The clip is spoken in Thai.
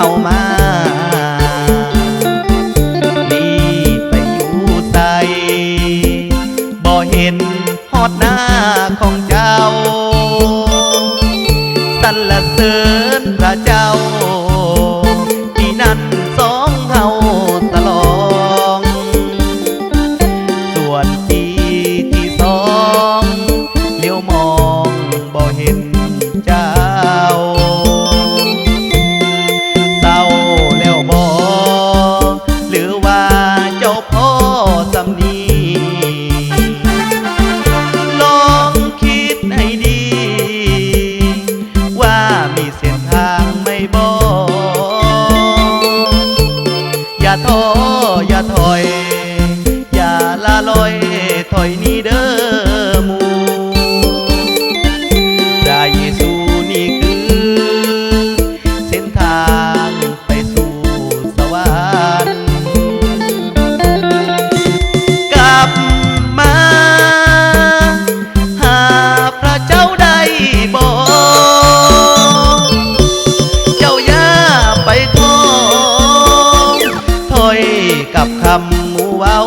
ามาลีไปอยู่ใส่บ่เห็นฮอดหน้าของเจ้าสรรเสริญพระเจ้าที่นั่นสองเฮาตลองส่วนที่สองเลี้ยวมองบ่เห็นเจ้าเศร้าแล้วบ่หรือว่าเจ้าพ่อสำนีลองคิดให้ดีว่ามีเส้นทางไม่บอกอย่าท้ออย่าถอยอย่าละลอยถอยนี้เด้อหมู่พระเยซูนี่คือเส้นทางไปสู่สวรรค์กลับมาหาพระเจ้าได้บ่เจ้าอย่าไปท้อถอยกับคำหมู่เว้า